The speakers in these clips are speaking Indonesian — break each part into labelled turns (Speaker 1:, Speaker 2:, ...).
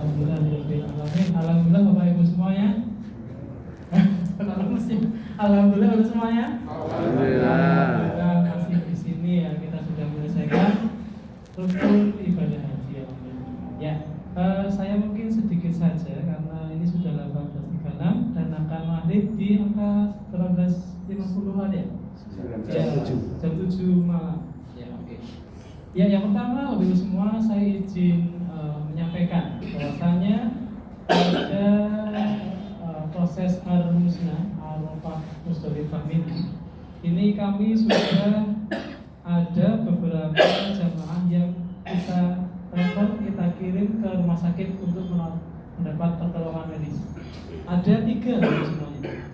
Speaker 1: Alhamdulillah Bapak Ibu semuanya. Alhamdulillah untuk semuanya.
Speaker 2: Alhamdulillah.
Speaker 1: Masih di sini ya, kita sudah menyelesaikan rukun ibadah haji. Ya, saya mungkin sedikit saja karena ini sudah 18.36 dan akan maghrib di angka 19.50-an ya. Jam 7 malam. Ya, oke. Ya, yang pertama Bapak Ibu semua, saya izin menyampaikan bahwasanya ada proses Ar-Musna Arafah Musdalifah ini kami sudah ada beberapa jamaah yang kita refer, kita kirim ke rumah sakit untuk mendapat pertolongan medis. Ada 3 semuanya.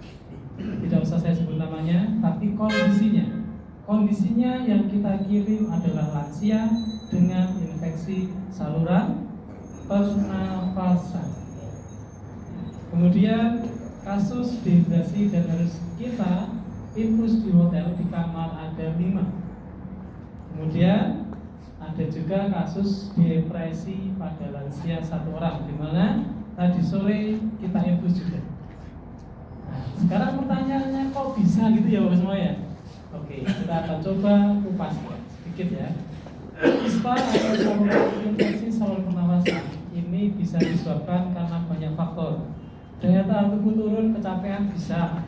Speaker 1: Tidak usah saya sebut namanya, tapi kondisinya yang kita kirim adalah lansia dengan infeksi saluran pernafasan. Kemudian kasus dehidrasi dan harus kita infus di hotel, di kamar ada 5. Kemudian ada juga kasus depresi pada lansia 1 orang, di mana tadi sore kita infus juga. Nah, sekarang pertanyaannya kok bisa gitu ya Bapak semua ya? Oke, kita akan coba kupas sedikit ya. Ispa atau infeksi saluran pernafasan ini bisa disebabkan karena banyak faktor. Daya tahan tubuh turun, kecapean bisa.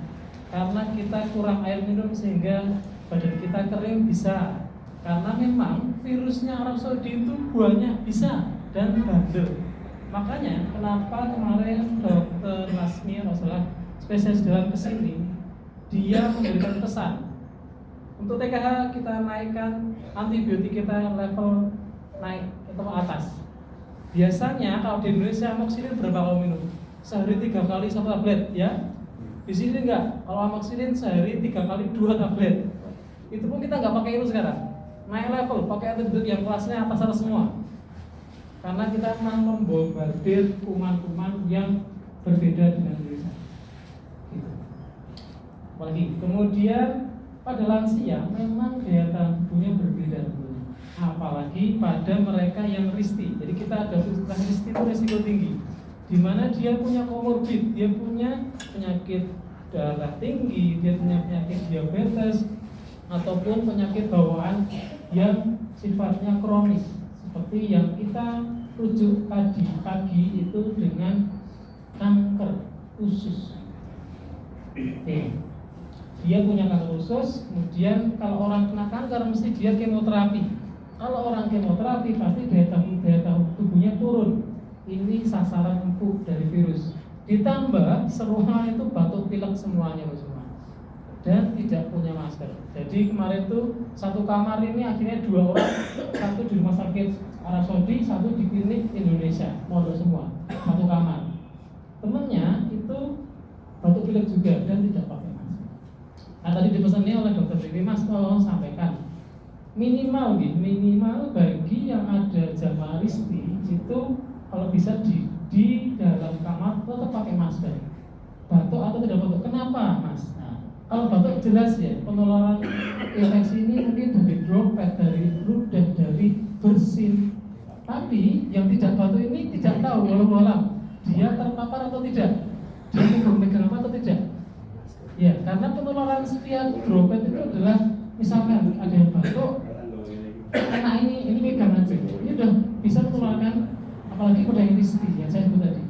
Speaker 1: Karena kita kurang air minum sehingga badan kita kering bisa. Karena memang virusnya Arab Saudi itu banyak bisa dan bandel. Makanya kenapa kemarin Dr. Lasmi Rasulullah spesialis dalam kesini, dia memberikan pesan untuk TKH kita naikkan antibiotik kita level naik atau atas. Biasanya kalau di Indonesia amoxicillin berapa kali minum? Sehari 3 kali 1 tablet ya. Di sini enggak. Kalau amoxicillin sehari 3 kali 2 tablet. Itu pun kita enggak pakai itu sekarang. Naik level, pakai antibiotik yang kelasnya atas semua. Karena kita memang membombardir kuman-kuman yang berbeda dengan Indonesia. Gitu. Apalagi kemudian pada lansia memang daya tahan tubuhnya berbeda. Apalagi pada mereka yang risti. Jadi kita ada istilah risti itu risiko tinggi, di mana dia punya komorbid, dia punya penyakit darah tinggi, dia punya penyakit diabetes ataupun penyakit bawaan yang sifatnya kronis, seperti yang kita rujuk tadi pagi itu dengan kanker usus. Dia punya kanker usus, kemudian kalau orang kena kanker mesti dia kemoterapi. Kalau orang kemoterapi pasti daya tahan tubuhnya turun. Ini sasaran empuk dari virus. Ditambah semua itu batuk pilek semuanya semua. Dan tidak punya masker. Jadi kemarin tuh satu kamar ini akhirnya 2 orang, satu di rumah sakit Arab Saudi, satu di klinik Indonesia, mondok semua, satu kamar. Temennya itu batuk pilek juga dan tidak pakai masker. Nah tadi dipesannya oleh dokter Dewi, Mas tolong sampaikan minimal bagi yang ada jamaah risti itu kalau bisa di dalam kamar tetap pakai masker. Batuk atau tidak batuk, kenapa Mas? Nah, kalau batuk jelas ya penularan infeksi ini mungkin dari droplet, dari ludah, dari bersin. Tapi yang tidak batuk ini tidak tahu walau dia terpapar atau tidak, dia memegang apa atau tidak. Ya, karena penularan via droplet itu adalah misalkan ada yang batuk, kena ini megang aja, ini udah bisa menularkan, apalagi pada yang risti yang saya sebut tadi.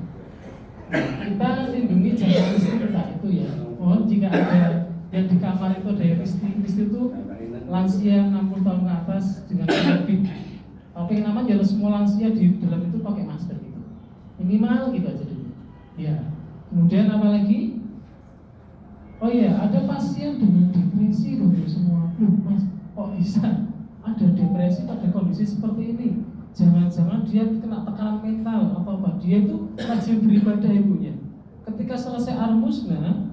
Speaker 1: Kita lindungi jamaah risti kita itu ya. Mohon jika ada yang di kamar itu ada yang risti itu lansia 60 tahun ke atas dengan komorbid. Kalau pengen aman jangan semua lansia di dalam itu pakai masker gitu. Minimal gitu aja dulu. Ya. Kemudian apa lagi? Oh iya, ada pasien dengan depresi loh semua. Loh Mas, kok bisa ada depresi pada kondisi seperti ini? Jangan-jangan dia kena tekanan mental atau apa? Dia itu rajin beribadah ibunya. Ketika selesai Ar-Musna,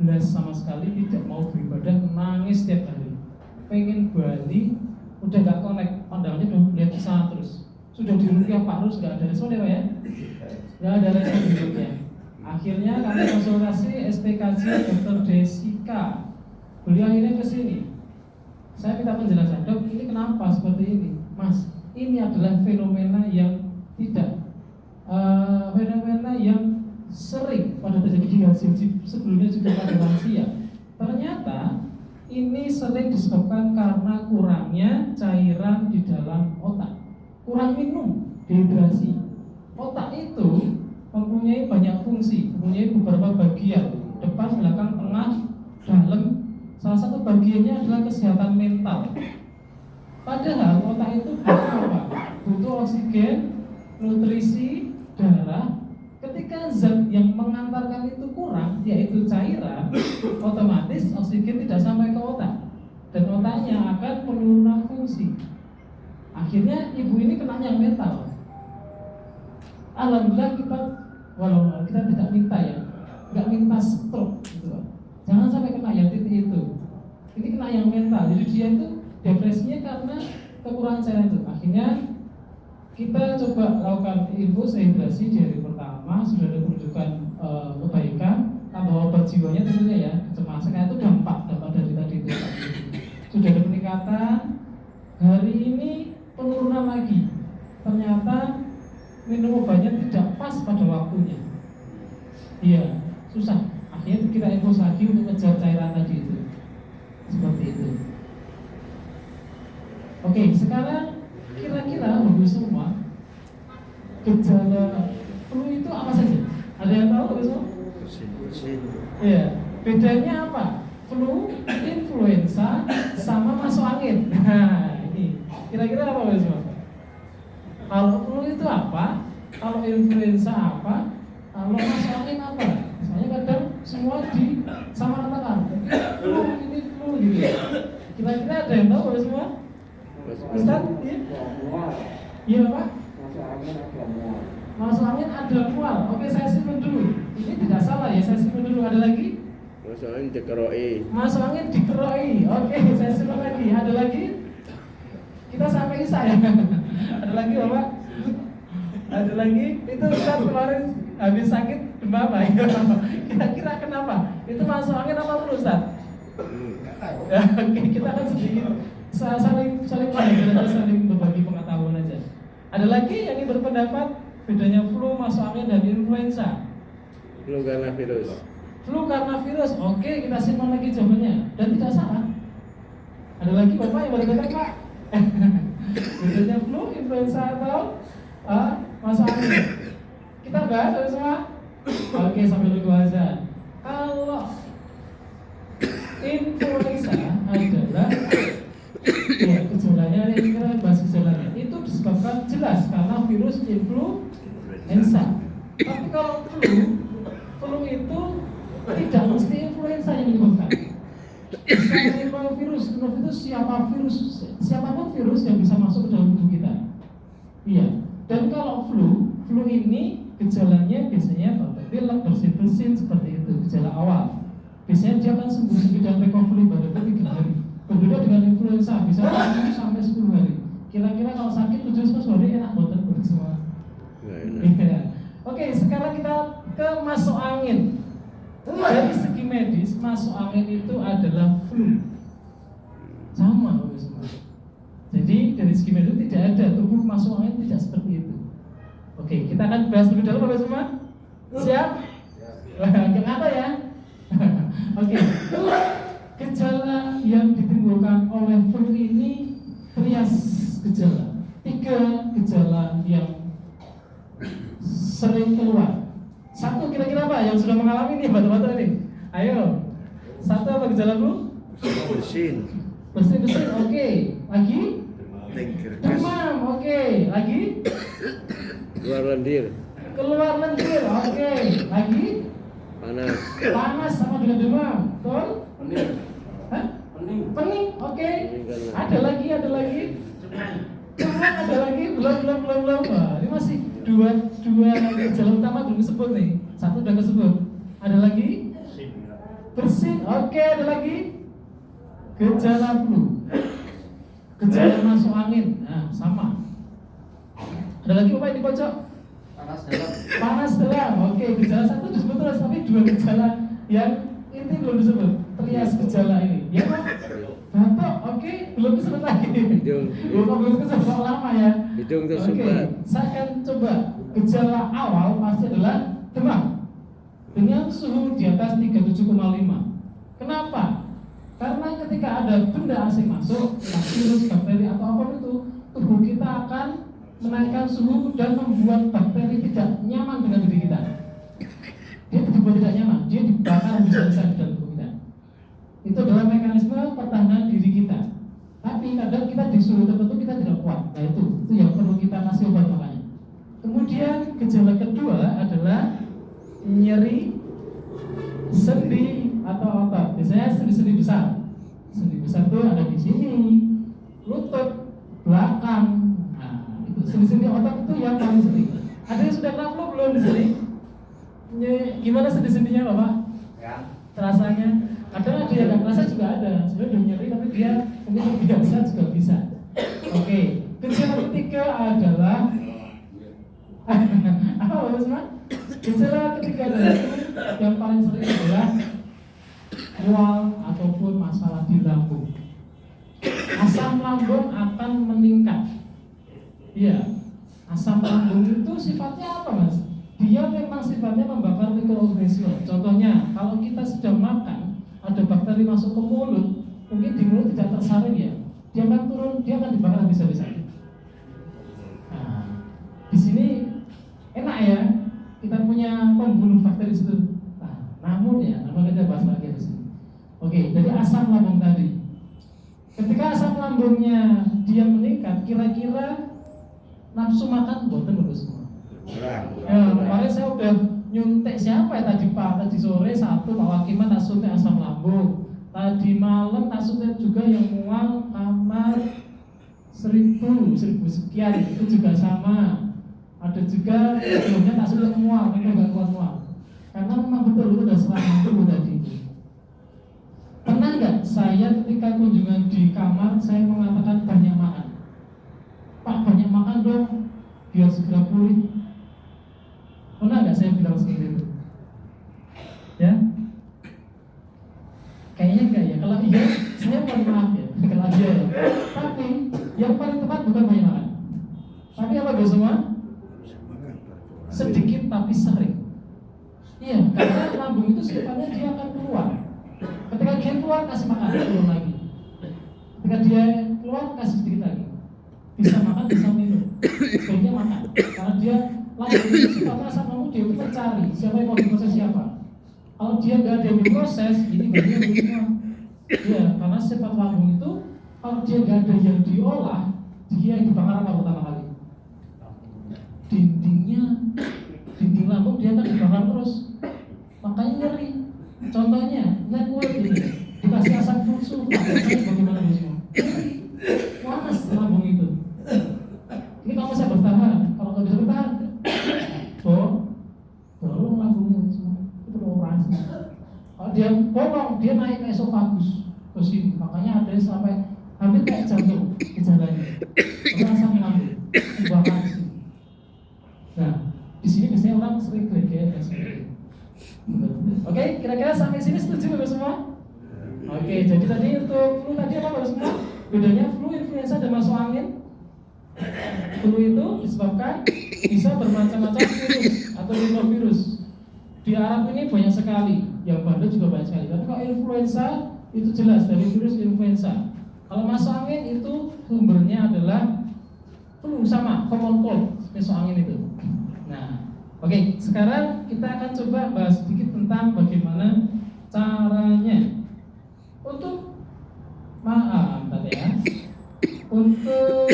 Speaker 1: belas sama sekali tidak mau beribadah, nangis setiap hari. Pengen Bali, udah gak connect, pandangannya udah melihat ke sana terus. Sudah dirukyah Pak Rus, gak ada respon ya Pak ya? Gak ada respon hidupnya. Akhirnya kami konsultasi SPKJ Dr. Desika. Beliau akhirnya ke sini. Saya minta penjelasan, Dok, ini kenapa seperti ini? Mas, ini adalah fenomena yang tidak fenomena yang sering pada terjadi di hasil sebelumnya juga pada lansia. Ternyata ini sering disebabkan karena kurangnya cairan di dalam otak, kurang minum, dehidrasi. Otak itu mempunyai banyak fungsi, mempunyai beberapa bagian, depan, belakang, tengah, dalam. Salah satu bagiannya adalah kesehatan mental. Padahal otak itu butuh apa? Butuh oksigen, nutrisi, darah. Ketika zat yang mengantarkan itu kurang, yaitu cairan, otomatis oksigen tidak sampai ke otak dan otaknya akan penurunan fungsi. Akhirnya ibu ini kena yang mental. Alhamdulillah walau kita tidak minta ya, nggak minta stroke gitu. Jangan sampai kena yang titik itu. Ini kena yang mental. Jadi dia itu depresinya karena kekurangan cairan itu. Akhirnya kita coba lakukan infus rehidrasi di hari pertama, sudah ada penunjukan kebaikan, tambah obat jiwanya tentunya ya, kecemasan itu dampak dari tadi itu. Sudah ada peningkatan, hari ini penurunan lagi. Ternyata minum obatnya tidak pas pada waktunya. Iya, susah. Akhirnya kita infus lagi untuk ngejar cairan tadi itu. Seperti itu. Oke, sekarang kira-kira bagus semua gejala flu itu apa saja? Ada yang tahu bagus semua? Iya. Bedanya apa? Flu, influenza, sama masuk angin. Nah, ini kira-kira apa bagus semua? Kalau flu itu apa? Kalau influenza apa? Kalau masuk angin apa? Soalnya kadang semua disamaratakan. Flu ini flu gitu. Kira-kira ada yang tahu bagus semua? Ustaz, iya? Iya Pak? Masuk angin ada mual. Oke, saya simpen dulu. Ini tidak salah ya, saya simpen dulu. Ada lagi?
Speaker 2: Masuk angin dikeroi.
Speaker 1: Masuk angin dikeroi. Oke, saya simpen lagi. Ada lagi? Kita sampai Isa ya. Ada lagi Bapak? Ada lagi? Itu Ustaz kemarin habis sakit demam apa? Kira-kira kenapa? Itu masuk angin apa perlu Ustaz? Oke, kita akan sedikit saling pelajaran, saling berbagi pengetahuan aja. Ada lagi yang ingin berpendapat bedanya flu, masuk angin, dan influenza?
Speaker 2: Flu karena virus.
Speaker 1: Flu karena virus. Oke, kita simpan lagi jawabannya dan tidak salah. Ada lagi Bapak yang berkata Pak? Bedanya flu, influenza atau masuk angin? Kita bahas semua. Oke, sambil nunggu azan. Kalau influenza adalah ya, gejalanya ini kita bahas gejalanya. Itu disebabkan jelas karena virus influenza. Tapi kalau flu itu tidak mesti influenza yang menyebabkan. Misalnya virus itu siapapun virus yang bisa masuk ke dalam tubuh kita. Iya. Dan kalau flu ini gejalanya biasanya batuk pilek, bersin-bersin seperti itu, gejala awal. Biasanya dia akan sembuh dan recovery pada 3 hari. Berbeda dengan influenza, bisa sampai 10 hari. Kira-kira kalau sakit 7-10 hari enak buat semua. Ya. Oke, sekarang kita ke masuk angin. Dari segi medis, masuk angin itu adalah flu. Sama semua. Jadi dari segi medis tidak ada tubuh masuk angin tidak seperti itu. Oke, kita akan bahas lebih dalam Bapak semua. Siap? Yang apa ya? Oke. Gejala yang ditimbulkan oleh flu ini trias gejala. 3 gejala yang sering keluar. 1 kira-kira apa yang sudah mengalami nih batu-batu ini? Ayo. 1 apa gejala flu?
Speaker 2: Bersin.
Speaker 1: Bersin. Oke. Lagi? Demam. Oke. Lagi?
Speaker 2: Keluar lendir.
Speaker 1: Oke. Lagi? Panas sama dengan demam. Betul? Pening. Oke. Ada lagi. Cuma ada lagi. Belum. Ini masih dua gejala utama belum disebut nih. 1 udah kesebut. Ada lagi? Bersin. Oke, ada lagi? Gejala flu. Gejala masuk angin. Nah, sama. Ada lagi Bapak di pojok? Panas dalam. Oke, gejala 1 disebut terus, tapi 2 gejala yang inti belum disebut. Trias gejala ini. Ya Pak? batuk, oke, belum kesedot lagi.
Speaker 2: Hidung.
Speaker 1: Belum kesedot lama ya.
Speaker 2: Hidung
Speaker 1: Oke,
Speaker 2: tersumbat.
Speaker 1: saya akan coba gejala awal pasti adalah demam dengan suhu di atas 37,5. Kenapa? Karena ketika ada benda asing masuk, virus, bakteri atau apapun itu, tubuh kita akan menaikkan suhu dan membuat bakteri tidak nyaman dengan diri kita. Dia dibuat tidak nyaman, dia dibakar bisa-bisa di dalam tubuh kita. Itu adalah mekanisme pertahanan diri kita. Tapi kadang kita di suhu tertentu kita tidak kuat. Nah itu yang perlu kita kasih obat makanya. Kemudian gejala kedua adalah nyeri sendi atau otot. Biasanya sendi-sendi besar. Sendi besar itu ada di sini, lutut, belakang. Nah, itu sendi-sendi otot itu yang paling sering. Ada yang sudah kena flu belum di sini? Gimana sendi-sendinya Bapak?
Speaker 3: Ya.
Speaker 1: Rasanya? Kadang ada yang nggak terasa juga ada. Sebenarnya udah nyeri tapi dia mungkin biasa juga bisa. Oke. Gejala ketiga adalah apa Bapak semua? Gejala ketiga adalah yang paling sering adalah mual ataupun masalah di lambung. Asam lambung akan meningkat. Iya. Asam lambung itu sifatnya apa Mas? Dia memang sifatnya membakar mikroorganisme. Contohnya, kalau kita sedang makan, ada bakteri masuk ke mulut, mungkin di mulut tidak tersaring ya. Dia akan turun, dia akan dibakar habis-habisan. Nah, di sini enak ya, kita punya pembunuh bakteri situ. Nah, namun ya, kita bahas lagi di sini. Oke, jadi asam lambung tadi. Ketika asam lambungnya dia meningkat, kira-kira nafsu makan boten bagus semua. Ya, kemarin saya udah nyuntik siapa ya tadi sore satu Pak Wakiman tak suntik asam lambung. Tadi malam tak suntik juga yang mual kamar 1000 sekian itu juga sama. Ada juga sebelumnya tak suntik mual, mereka nggak kuat mual. Karena memang betul itu udah serangan tubuh tadi. Pernah nggak saya ketika kunjungan di kamar saya mengatakan banyak makan? Pak banyak makan dong biar segera pulih. Pernah nggak saya bilang seperti itu? Ya? Kayaknya enggak ya. Kalau iya, saya mohon maaf ya. Kalau iya ya. Tapi yang paling tepat bukan banyak makan. Tapi apa guys semua? Sedikit tapi sering. Iya, karena lambung itu sifatnya dia akan keluar. Ketika dia keluar kasih makan, turun lagi. Ketika dia keluar kasih sedikit lagi. Bisa makan, bisa minum. Sebaiknya makan. Karena dia lambung itu sifatnya asam lambung dia itu mencari siapa yang mau diproses siapa. Kalau dia nggak ada yang diproses, ini bagian dari semua. Iya, karena sifat lambung itu kalau dia nggak ada yang diolah, dia yang dibakar apa pertama kali? Dinding lambung dia akan dibakar terus. Makanya nyeri. Contohnya, naik kuat ini dikasih asam fulsu, bagaimana semua? Panas lambung itu. Ini kamu bisa bertahan. Kalau nggak bisa bertahan, bolong lambungnya semua. Itu operasi. Kalau dia bolong, dia naik ke esofagus ke sini. Makanya ada yang sampai hampir kayak jantung gejalanya. Karena asam lambung dibakar di sini. Nah, di sini biasanya orang sering greget seperti. Oke, kira-kira sampai sini setuju Bapak semua? Oke, jadi tadi untuk flu tadi apa Bapak semua? Bedanya flu, influenza dan masuk angin. Flu itu disebabkan bisa bermacam-macam virus atau rhinovirus. Di Arab ini banyak sekali, yang Bandung juga banyak sekali. Tapi kalau influenza itu jelas dari virus influenza. Kalau masuk angin itu sumbernya adalah flu sama common cold, masuk angin itu. Nah, oke, sekarang kita akan coba bahas sedikit tentang bagaimana caranya untuk untuk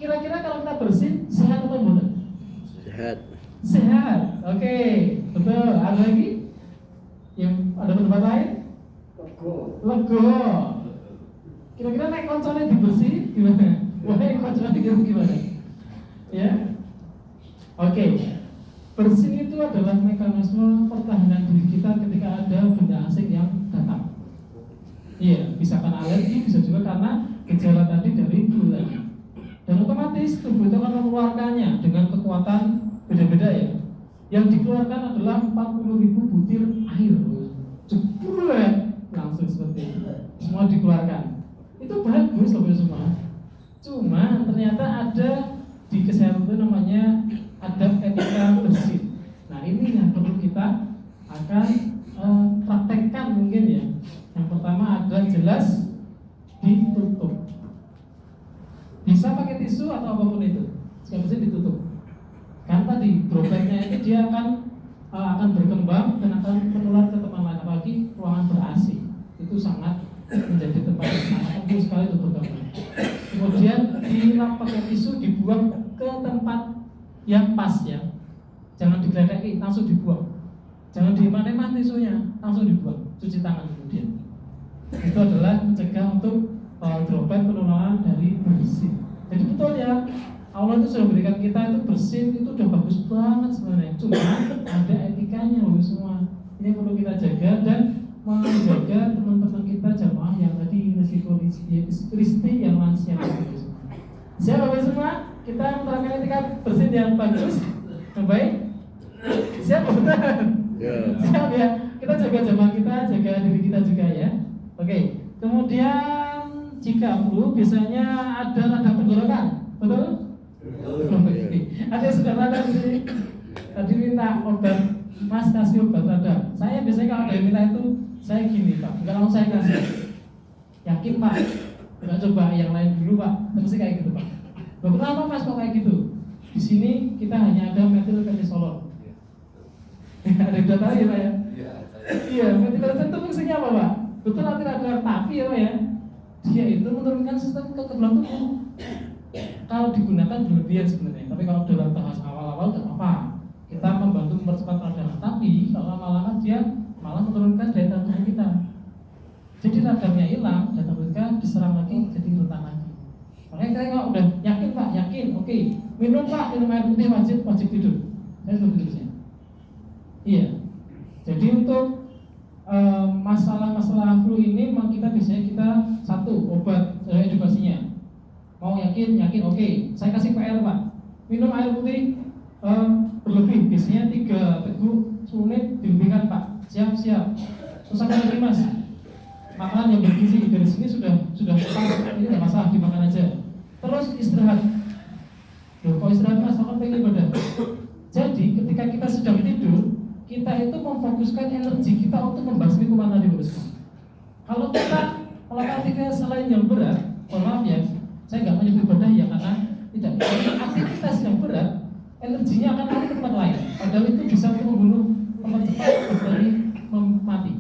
Speaker 1: kira-kira kalau kita bersin sehat atau enggak?
Speaker 2: Sehat.
Speaker 1: Sehat. Oke, betul. Ada lagi? Yang ada pendapat lain? Lego. Kira-kira naik konsolnya dibersihin gimana? Wah, naik konsolnya gimana? Ya. Oke. Bersin itu adalah mekanisme pertahanan diri kita ketika ada benda asing yang datang. Iya, bisa karena alergi, bisa juga karena gejala tadi dari flu tadi. Dan otomatis tubuh itu akan mengeluarkannya dengan kekuatan beda-beda ya. Yang dikeluarkan adalah 40.000 butir air. Jebret, langsung seperti itu. Semua dikeluarkan. Itu bagus loh semua. Cuma ternyata ada di kesehatan itu namanya adab etika bersih. Nah ini yang perlu kita akan praktekkan mungkin ya. Yang pertama adalah jelas ditutup. Bisa pakai tisu atau apapun itu. Yang penting ditutup. Kan tadi dropletnya itu dia akan berkembang dan akan menular ke tempat lain, apalagi ruangan ber-AC. Itu sangat menjadi tempat yang sangat empuk sekali untuk berkembang. Kemudian dilap pakai tisu, dibuang ke tempat yang pas ya. Jangan digeledekin, langsung dibuang. Jangan diman-man tisunya, langsung dibuang. Cuci tangan kemudian. Itu adalah mencegah untuk droplet penularan dari bersih. Jadi betul ya, Allah itu sudah berikan kita itu bersih, itu udah bagus banget sebenarnya. Cuma ada etikanya loh semua. Ini perlu kita jaga dan menjaga teman-teman kita jamaah yang tadi risiko Kristi yang lansia. Siap Bapak semua? Kita menerapkan etika bersih yang bagus, yang baik. Siap betul?
Speaker 2: Ya.
Speaker 1: Siap ya. Kita jaga jamaah kita, jaga diri kita juga ya. Oke. Kemudian jika perlu biasanya ada radang tenggorokan, betul? Ada yang sudah radang di tadi minta obat, Mas kasih obat radang. Saya biasanya kalau ada yang minta itu saya gini Pak, enggak langsung saya kasih. Yakin Pak? Enggak coba yang lain dulu Pak, mesti kayak gitu Pak. Loh, kenapa Mas kok kayak gitu? Di sini kita hanya ada metilprednisolon. Ada yang udah tahu ya Pak ya? Iya, metilprednisolon itu fungsinya apa Pak? Betul anti-radang, tapi ya Pak ya, dia itu menurunkan sistem kekebalan tubuh. Kalau digunakan berlebihan sebenarnya, tapi kalau dalam tahap awal-awal tidak apa-apa. Kita membantu mempercepat radang, tapi kalau lama-lama dia malah menurunkan daya tahan tubuh kita. Jadi radangnya hilang, daya tahan tubuh kita diserang lagi, jadi rentan lagi. Makanya kita kalau udah yakin Pak, yakin, oke, minum Pak, minum air putih wajib tidur. Saya seperti itu. Iya. Jadi untuk masalah-masalah flu ini memang kita biasanya kita satu obat edukasinya. Mau yakin oke. Saya kasih PR Pak. Minum air putih berlebih, biasanya 3 teguk menit dilebihkan Pak. Siap. Terus apa lagi Mas? Makanan yang bergizi dari sini sudah pas, ini nggak masalah dimakan aja. Terus istirahat. Loh, kok istirahat Mas? Aku pengen ibadah. Jadi ketika kita sedang tidur, kita itu memfokuskan energi kita untuk membasmi kuman tadi bos. Kalau kita melakukan aktivitas lain yang berat, maaf ya, saya nggak menyebut ibadah ya karena tidak. Aktivitas yang berat, energinya akan lari ke tempat lain. Padahal itu bisa membunuh, mempercepat bakteri mati.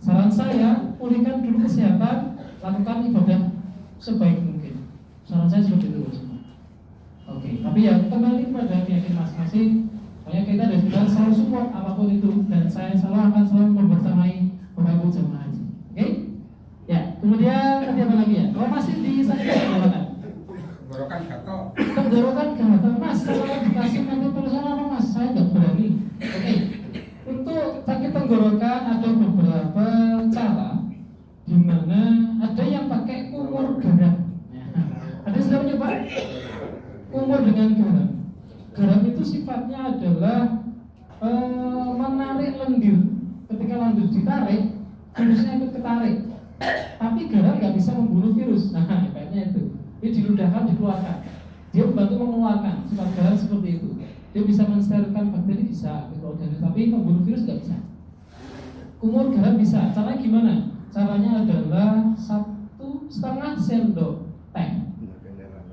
Speaker 1: Saran saya, pulihkan dulu kesehatan, lakukan ibadah sebaik mungkin. Saran saya seperti itu bos. Oke, tapi ya kembali pada keyakinan masing-masing. Makanya kita dari kita selalu support apapun itu, dan saya akan selalu membersamai Bapak Ibu jemaah haji. Oke? Ya, kemudian tadi apa lagi ya? Kalau masih di sakit tenggorokan. Tenggorokan gatal Mas, kalau dikasih nanti tulisan apa Mas? Saya nggak berani. Oke. Untuk sakit tenggorokan ada beberapa cara, di mana ada yang pakai kumur garam. Ada yang sudah mencoba kumur dengan garam. Garam itu sifatnya adalah menarik lendir. Ketika lendir ditarik, virusnya ikut ketarik. Tapi garam nggak bisa membunuh virus. Nah, efeknya itu. Dia diludahkan, dikeluarkan. Dia membantu mengeluarkan. Sifat garam seperti itu. Dia bisa mensterilkan bakteri, bisa mikroorganisme, tapi membunuh virus nggak bisa. Kumur garam bisa. Caranya gimana? Caranya adalah 1,5 sendok teh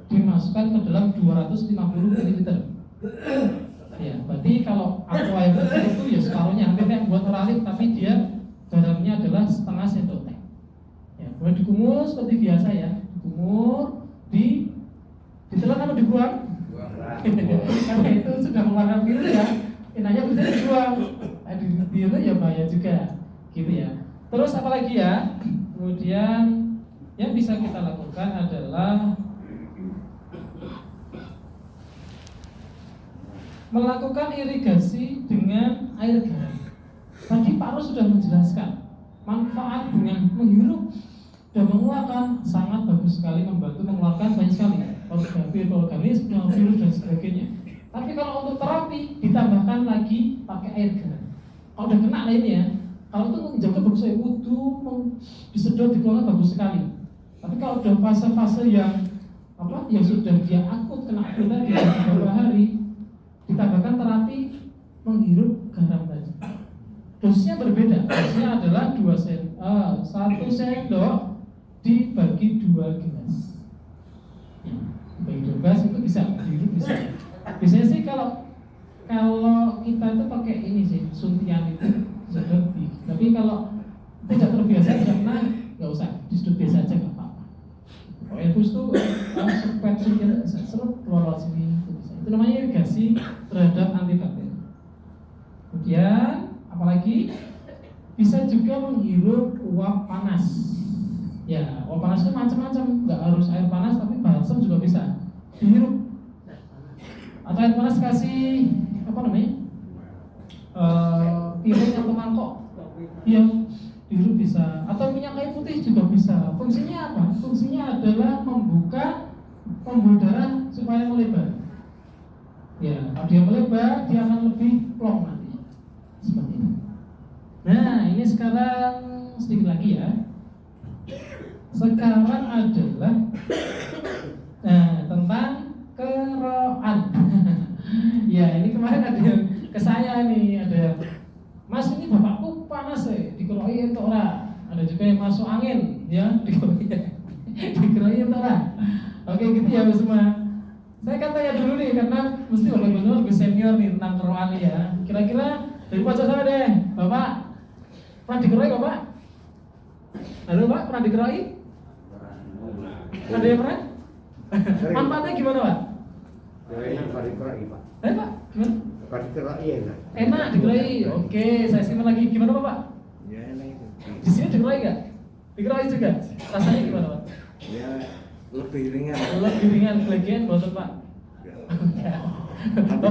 Speaker 1: dimasukkan ke dalam 250 ml. Ya, berarti kalau aqua air itu ya separuhnya, hampir kayak buat oralik, tapi dia garamnya adalah 1/2 sendok teh. Ya, boleh dikumur seperti biasa ya, dikumur, ditelan atau dibuang? Karena itu sudah mengeluarkan virus ya, enaknya bisa dibuang. Di itu ya bahaya juga, gitu ya. Terus apa lagi ya? Kemudian yang bisa kita lakukan adalah melakukan irigasi dengan air garam. Tadi Pak Ros sudah menjelaskan manfaat dengan menghirup dan mengeluarkan sangat bagus sekali, membantu mengeluarkan banyak sekali organisme, virus dan sebagainya. Tapi kalau untuk terapi ditambahkan lagi pakai air garam. Kalau udah kena lainnya, Kalau itu menjaga bagus saya wudhu, disedot, dikelola bagus sekali. Tapi kalau udah fase-fase yang yang sudah dia akut kena flu tadi beberapa hari, ditambahkan terapi menghirup garam tadi. Dosisnya berbeda. Dosisnya adalah 1 sendok dibagi 2 gelas. Bagi 2 gelas itu bisa dihirup bisa. Biasanya sih kalau kita itu pakai ini sih suntian itu lebih. Tapi kalau tidak terbiasa tidak pernah, nggak usah disedot biasa aja nggak apa-apa. Kalau infus tuh sepet suntian serut keluar sini itu bisa. Itu namanya irigasi terhadap antibakteri. Kemudian apalagi bisa juga menghirup uap panas. Ya, uap panas itu macam-macam, nggak harus air panas, tapi balsam juga bisa dihirup. Atau air panas kasih piring atau mangkok, yang dihirup bisa. Atau minyak kayu putih juga bisa. Fungsinya apa? Fungsinya adalah membuka pembuluh darah supaya melebar. Ya, kalau dia melebar, dia akan lebih plong nanti. Seperti itu. Nah, ini sekarang sedikit lagi ya. Sekarang adalah tentang keroan. Ya, ini kemarin ada yang ke saya nih, ada Mas, ini bapakku panas dikeroi atau ora? Ada juga yang masuk angin, ya dikeroi atau ora? Oke, gitu ya semua. Saya kan tanya dulu nih, karena mesti bapak benar lebih senior nih tentang keroan ya. Kira-kira dari pojok sana deh, bapak pernah dikeroi bapak? Halo pak, pernah dikeroi? Ada yang pernah? Manfaatnya gimana pak?
Speaker 3: Enak kalau dikeroi pak.
Speaker 1: Pak, gimana?
Speaker 3: Kalau dikeroi enak.
Speaker 1: Enak dikeroi. Oke, saya simpan lagi. Gimana pak?
Speaker 2: Ya enak itu.
Speaker 1: Di sini dikeroi nggak? Dikeroi juga. Rasanya gimana pak?
Speaker 2: Ya lebih ringan.
Speaker 1: Lebih ringan, kelegian bosan pak.
Speaker 2: Tapi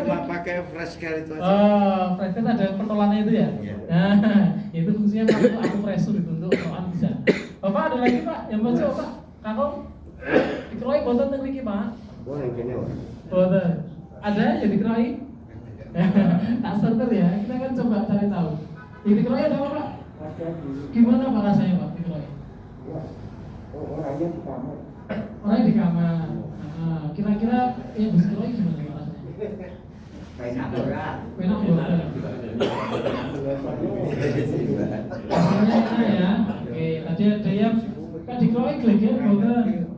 Speaker 2: cuma pakai fresh care itu aja.
Speaker 1: Oh, fresh care ada pentolannya itu ya?
Speaker 2: Iya.
Speaker 1: Nah, itu fungsinya untuk aku pressure itu untuk keroan bisa. Bapak ada lagi pak? Yang baca pak? Kakak dikeroi bosan lagi pak?
Speaker 3: Boleh gini pak.
Speaker 1: Bosan. Ada yang dikeroi? Tak serter ya. Kita kan coba cari tahu. Yang dikeroi ada apa pak? Gimana pak rasanya pak dikeroi?
Speaker 3: Orangnya di kamar.
Speaker 1: Orangnya di kamar. Kira-kira yang dikeroi gimana pak rasanya?
Speaker 3: Enak berat.
Speaker 1: Enak banget. Rasanya enak ya. Oke, tadi ada yang kan dikeroi gelegean banget.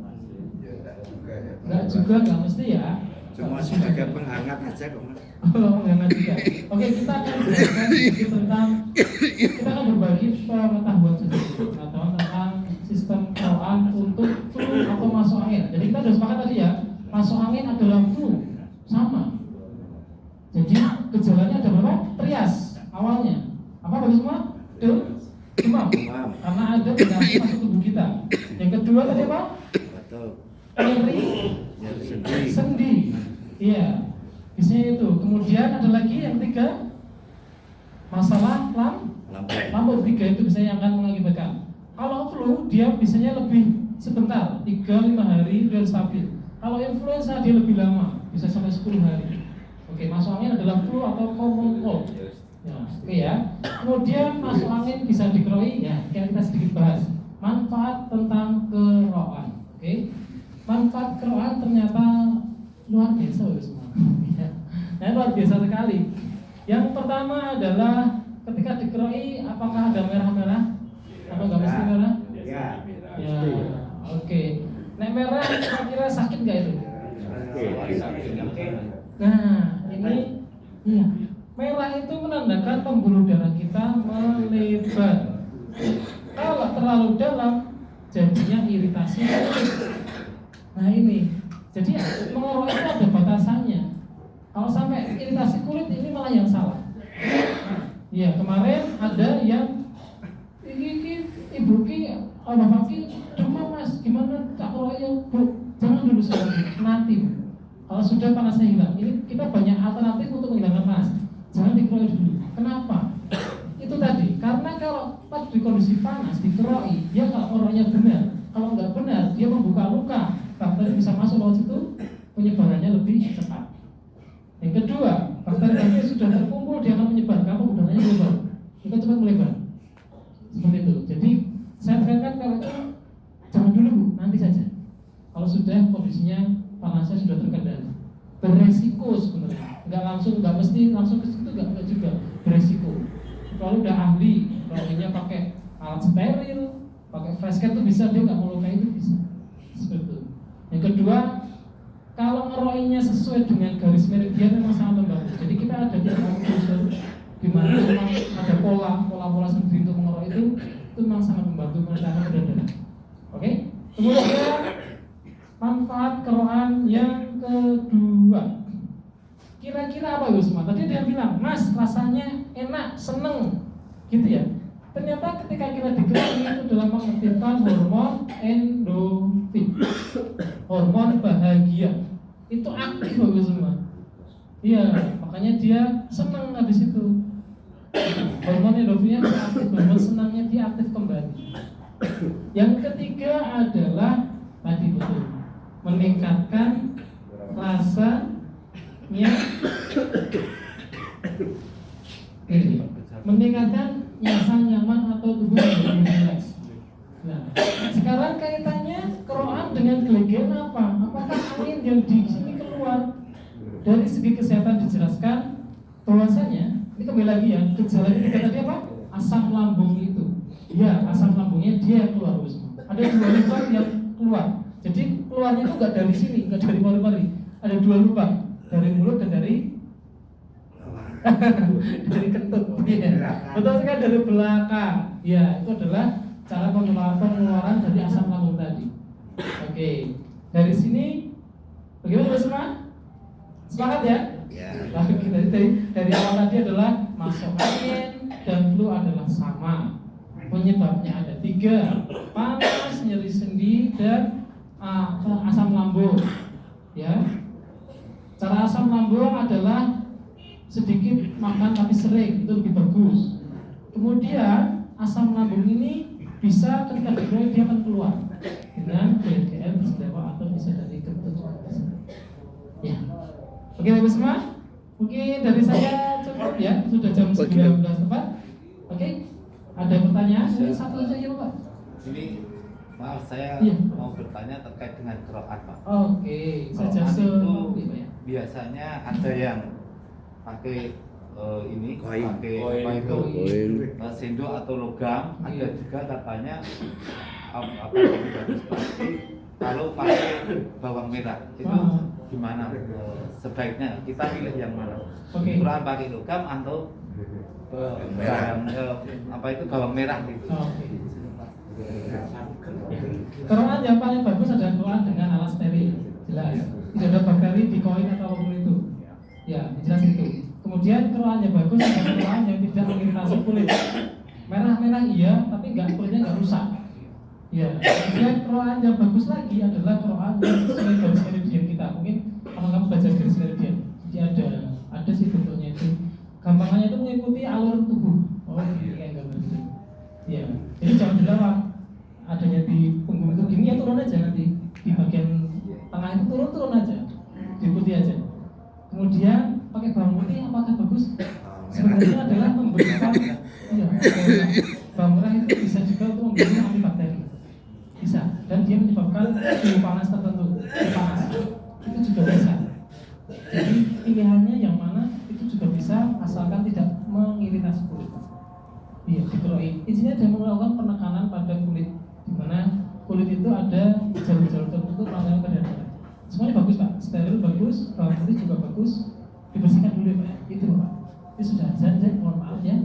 Speaker 1: Enggak juga, enggak mesti ya.
Speaker 2: Cuma sebagai penghangat aja kok mas.
Speaker 1: Oh, penghangat juga. Oke, kita akan belajar sedikit tentang kita akan berbagi pengetahuan sedikit tentang sistem keroan untuk flu atau masuk angin. Jadi kita sudah sepakat tadi ya, masuk angin adalah flu sama. Jadi gejalanya ada berapa? Trias awalnya. Apa bagus semua? Demam. Karena ada penyakit masuk tubuh kita. Yang kedua tadi apa?
Speaker 2: Betul.
Speaker 1: Nyeri.
Speaker 2: Ya sendiri.
Speaker 1: Sendi. Iya. Biasanya itu. Kemudian ada lagi yang ketiga, masalah lambung. 3 itu biasanya yang akan mengakibatkan. Kalau flu dia biasanya lebih sebentar, 3-5 hari dia stabil. Kalau influenza dia lebih lama, bisa sampai 10 hari. Oke, masuk angin adalah flu atau common cold. Ya, oke ya. Kemudian masuk angin bisa dikeroi ya. Kita sedikit bahas manfaat tentang keroan. Oke. Manfaat keroan ternyata luar biasa semua. Nah, luar biasa sekali. Yang pertama adalah ketika dikeroi apakah ada merah-merah atau nggak mesti merah?
Speaker 3: Ya.
Speaker 1: Ya. Oke. Nek merah kira-kira sakit nggak itu? Nah, ini iya. Merah itu menandakan pembuluh darah kita melebar. Kalau terlalu dalam, jadinya iritasi. Nah ini, jadi mengerok itu ada batasannya. Kalau sampai iritasi kulit ini malah yang salah. Iya, kemarin ada yang ibu bapak demam mas, gimana tak kerok ya bu? Jangan dulu sekali, nanti. Kalau sudah panasnya hilang, ini kita banyak alternatif untuk menghilangkan panas. Jangan dikeroi dulu. Kenapa? Itu tadi, karena kalau pas di kondisi panas dikeroi, dia kalau orangnya benar. Kalau nggak benar, dia membuka luka. Bakteri bisa masuk lewat situ, penyebarannya lebih cepat. Yang kedua, bakteri sudah terkumpul, dia akan menyebar. Kamu udaranya lebar. itu cepat melebar. Seperti itu. Jadi saya tekankan kalau itu jangan dulu Bu, nanti saja. Kalau sudah kondisinya panasnya sudah terkendali, beresiko sebenarnya. Nggak mesti langsung ke situ, nggak juga beresiko. Kalau udah ahli, kalau pakai alat steril, pakai fresh care itu bisa, dia nggak melukai itu bisa. Seperti itu. Yang kedua, kalau ngeroinya sesuai dengan garis meridian memang sangat membantu. Jadi kita ada di unsur di mana memang ada pola sendiri untuk mengeroi itu memang sangat membantu meredakan darah. Oke? Kemudian manfaat keroan yang kedua. Kira-kira apa Ibu semua? Tadi dia bilang, Mas rasanya enak, seneng, gitu ya. Ternyata ketika kita dikeroi itu dalam mengaktifkan hormon endorfin, hormon bahagia. Itu aktif Ibu semua. Iya, makanya dia senang habis itu. Hormon endorfinnya aktif, hormon senangnya dia aktif kembali. Yang ketiga adalah tadi betul, meningkatkan rasanya meningkatkan rasa nyaman atau tubuh menjadi rileks. Nah, sekarang kaitannya keroan dengan glegen apa? Apakah angin yang di sini keluar? Dari segi kesehatan dijelaskan bahwasanya ini kembali lagi ya, gejalanya kita tadi apa? Asam lambung itu. Ya, asam lambungnya dia yang keluar semua. Ada dua lubang yang keluar. Jadi keluarnya itu enggak dari sini, enggak dari paru-paru. Ada dua lubang, dari mulut dan dari kentut. Ya. Betul sekali, dari belakang. Ya, itu adalah cara pengeluaran dari asam lambung tadi. Oke. Dari sini bagaimana semua? Sepakat ya?
Speaker 2: Ya.
Speaker 1: Nah, kita dari awal tadi adalah masuk angin dan flu adalah sama. Penyebabnya ada 3: panas, nyeri sendi, dan asam lambung. Ya. Cara asam lambung adalah sedikit makan tapi sering, itu lebih bagus. Kemudian asam lambung ini bisa ketika digoyang dia akan keluar dengan BDL bersendawa atau bisa dari kentut. Ya. Oke Bapak semua, mungkin dari saya cukup ya, sudah jam 19 tepat. Oke, ada pertanyaan? Satu aja ya Pak.
Speaker 4: Ini maaf saya
Speaker 1: Iya.
Speaker 4: mau bertanya terkait dengan qiraat Pak.
Speaker 1: Oke, saja
Speaker 4: Qiraat itu
Speaker 1: Pak ya.
Speaker 4: biasanya ada yang pakai ini
Speaker 2: Koin.
Speaker 4: pakai
Speaker 5: Koin.
Speaker 4: apa itu
Speaker 2: Koin.
Speaker 4: sendok atau logam, ada
Speaker 1: Iya.
Speaker 4: juga katanya apa yang bagus pasti kalau pakai bawang merah itu gimana sebaiknya kita pilih yang mana?
Speaker 1: Oke.
Speaker 4: Quran pakai logam atau apa itu bawang merah gitu.
Speaker 1: Oke. Keroan yang paling bagus adalah keroan dengan alat steril, jelas. Tidak ada bakteri di koin atau apapun itu. Ya, jelas itu. Kemudian keroan yang bagus adalah keroan yang tidak mengiritasi kulit. Merah-merah iya, tapi kulitnya nggak rusak. Ya. Kemudian keroan yang bagus lagi adalah keroan yang sesuai garis meridian kita. Mungkin kalau kamu belajar garis meridian, jadi ada sih bentuknya itu. Gampangannya itu mengikuti alur tubuh. Oh, ini kayak gambar gitu. Ya. Jadi jangan dilawan. Adanya di punggung itu gini ya turun aja nanti di bagian tengah itu turun aja, diikuti aja. Kemudian pakai bawang putih apakah bagus? Sebenarnya adalah memberikan bawang merah itu bisa juga untuk memberikan antibakteri, bisa, dan dia menyebabkan suhu panas tertentu, panas itu juga bisa. Jadi pilihannya yang mana itu juga bisa asalkan tidak mengiritasi kulit. Iya, dikeroin. Intinya dia melakukan penekanan pada kulit, di mana kulit itu ada jalur-jalur tertentu penanganan pada darah. Semuanya bagus Pak, steril bagus, bawang putih juga bagus, dibersihkan dulu ya Pak. Itu Pak. Itu sudah azan, mohon maaf ya.